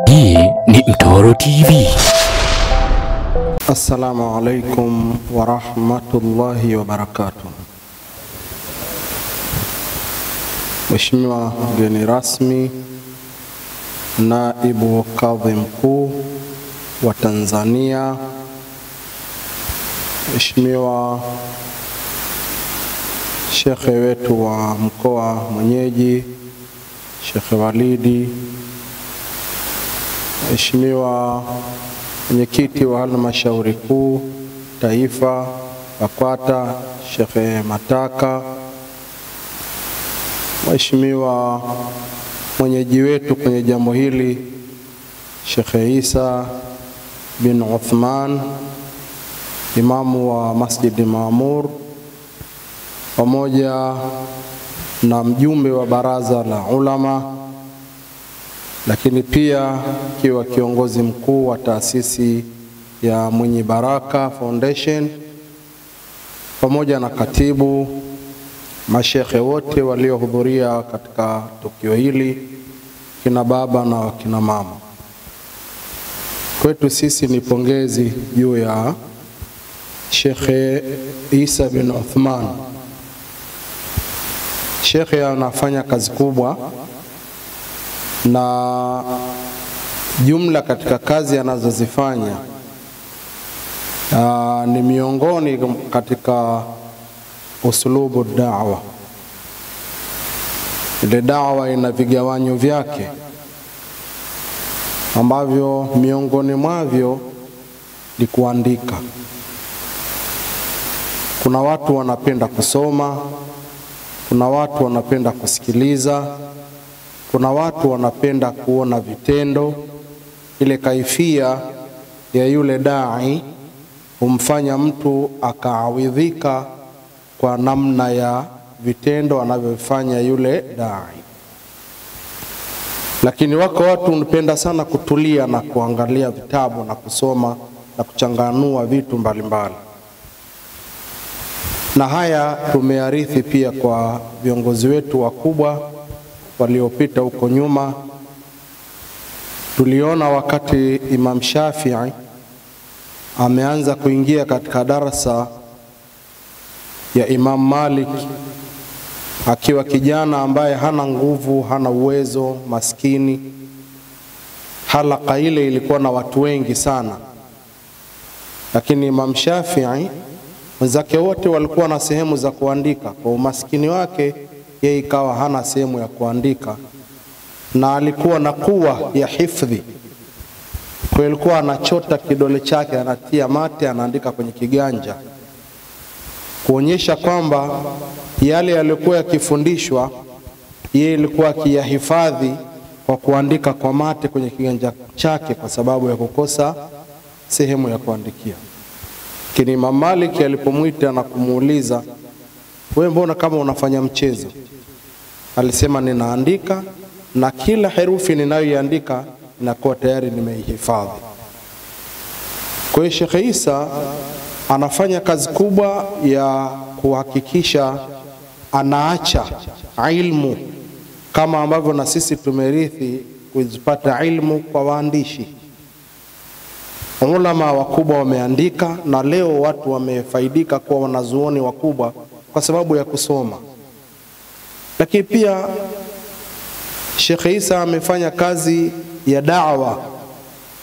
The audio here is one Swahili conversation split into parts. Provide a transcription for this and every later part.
Hii ni Mtoro TV. Assalamu alaikum wa rahmatullahi wa barakatuh. Mheshimiwa mgeni rasmi, Naibu Kadhi Mkuu wa Tanzania, Mheshimiwa Shekhe wetu wa mkoa mwenyeji, Shekhe Walidi, Mheshimiwa mwenyekiti wa halmashauri kuu taifa BAKWATA, Shekhe Mataka, Mheshimiwa mwenyeji wetu kwenye jambo hili, Shekhe Isa bin Uthman, imamu wa Masjid Maamur, pamoja na mjumbe wa baraza la ulama, lakini pia kiwa kiongozi mkuu wa taasisi ya Mwenye Baraka Foundation, pamoja na katibu, mashekhe wote waliohudhuria katika tukio hili, kina baba na kina mama. Kwetu sisi ni pongezi juu ya Shekhe Isa bin Uthman. Shekhe anafanya kazi kubwa, na jumla katika kazi anazozifanya ni miongoni katika usulubu da'wa. Ile da'wa ina vigawanyo vyake ambavyo miongoni mwavyo ni kuandika. Kuna watu wanapenda kusoma, kuna watu wanapenda kusikiliza, kuna watu wanapenda kuona vitendo. Ile kaifia ya yule dai humfanya mtu akaawidhika kwa namna ya vitendo anavyofanya yule dai. Lakini wako watu wanapenda sana kutulia na kuangalia vitabu na kusoma na kuchanganua vitu mbalimbali. Na haya tumearithi pia kwa viongozi wetu wakubwa waliopita huko nyuma. Tuliona wakati Imam Shafi'i ameanza kuingia katika darasa ya Imam Malik, akiwa kijana ambaye hana nguvu, hana uwezo, maskini. Halaka ile ilikuwa na watu wengi sana, lakini Imam Shafi'i wenzake wote walikuwa na sehemu za kuandika. Kwa umaskini wake yeye ikawa hana sehemu ya kuandika, na alikuwa na kuwa ya hifadhi. Kwa alikuwa anachota kidole chake, anatia mate, anaandika kwenye kiganja, kuonyesha kwamba yale yalikuwa yakifundishwa yeye alikuwa akiyahifadhi kwa kuandika kwa mate kwenye kiganja chake, kwa sababu ya kukosa sehemu ya kuandikia. Lakini Imam Malik alipomuita na kumuuliza, wewe mbona kama unafanya mchezo? Alisema, ninaandika na kila herufi ninayoiandika inakuwa tayari nimeihifadhi. Kwa hiyo Sheikh Isa anafanya kazi kubwa ya kuhakikisha anaacha ilmu kama ambavyo na sisi tumerithi kuzipata ilmu kwa waandishi. Ulama wakubwa wameandika, na leo watu wamefaidika kwa wanazuoni wakubwa kwa sababu ya kusoma. Lakini pia Sheikh Isa amefanya kazi ya da'wa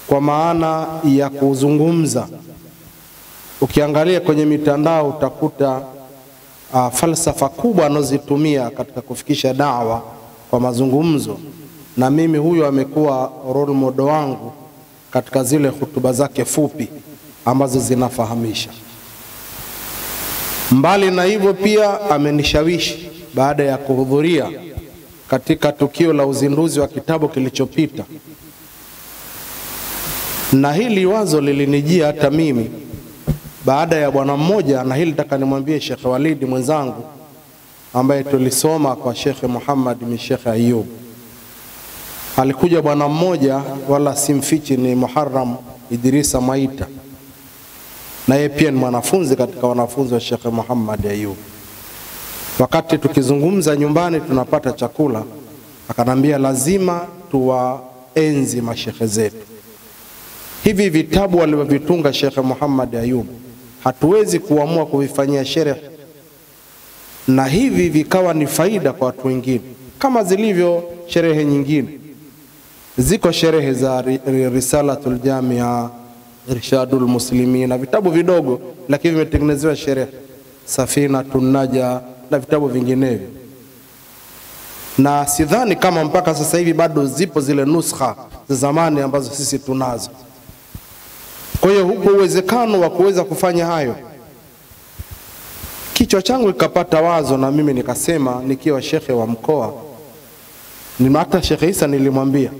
kwa maana ya kuzungumza. Ukiangalia kwenye mitandao utakuta falsafa kubwa anazozitumia katika kufikisha da'wa kwa mazungumzo, na mimi huyo amekuwa role model wangu katika zile hutuba zake fupi ambazo zinafahamisha. Mbali na hivyo pia amenishawishi baada ya kuhudhuria katika tukio la uzinduzi wa kitabu kilichopita, na hili wazo lilinijia hata mimi baada ya bwana mmoja, na hili nataka nimwambie Sheikh Walidi mwenzangu ambaye tulisoma kwa Sheikh Muhammad bin Sheikh Ayub. Alikuja bwana mmoja, wala simfichi, ni Muharram Idrisa Maita, na yeye pia ni mwanafunzi katika wanafunzi wa Sheikh Muhammad Ayub. Wakati tukizungumza nyumbani tunapata chakula, akanambia lazima enzi mashekhe zetu. Hivi vitabu walivyovitunga Sheikh Muhammad Ayub hatuwezi kuamua kuvifanyia sherehe na hivi vikawa ni faida kwa watu wengine, kama zilivyo sherehe nyingine. Ziko sherehe za Risalatul Jamia, Irshadul Muslimin na vitabu vidogo, lakini vimetengenezewa sherehe, Safinatun Naja na vitabu vinginevyo. Na sidhani kama mpaka sasa hivi bado zipo zile nuskha za zamani ambazo sisi tunazo. Kwa hiyo huko uwezekano wa kuweza kufanya hayo. Kichwa changu kikapata wazo na mimi nikasema, nikiwa shekhe wa mkoa, hata Sheikh Isa nilimwambia,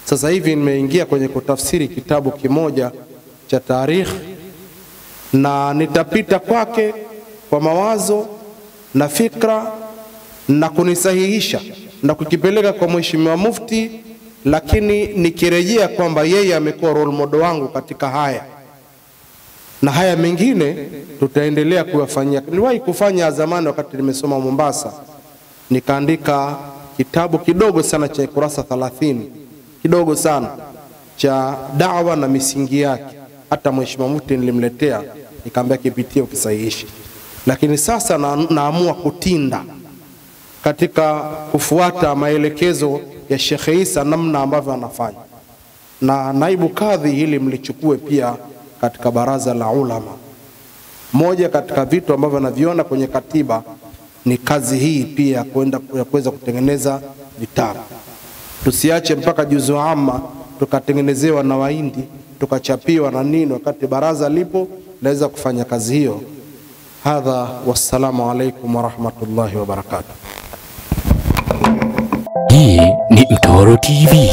sasa hivi nimeingia kwenye kutafsiri kitabu kimoja cha tarikh, na nitapita kwake kwa mawazo na fikra na kunisahihisha na kukipeleka kwa Mheshimiwa Mufti, lakini nikirejea kwamba yeye amekuwa role model wangu katika haya, na haya mengine tutaendelea kuyafanyia. Niliwahi kufanya zamani wakati nimesoma Mombasa, nikaandika kitabu kidogo sana cha kurasa 30, kidogo sana, cha da'wa na misingi yake. Hata Mheshimiwa Mufti nilimletea, nikamwambia kipitie ukisahihisha. Lakini sasa naamua kutinda katika kufuata maelekezo ya Sheikh Isa namna ambavyo anafanya. Na naibu kadhi hili mlichukue pia katika baraza la ulama. Moja katika vitu ambavyo naviona kwenye katiba ni kazi hii pia kuweza kutengeneza vitabu. Tusiache mpaka juzu amma tukatengenezewa na Wahindi, tukachapiwa na nini, wakati baraza lipo laweza kufanya kazi hiyo. Hadha, wassalamu alaikum wa rahmatullahi wa barakatuh. Hii ni Mtoro TV.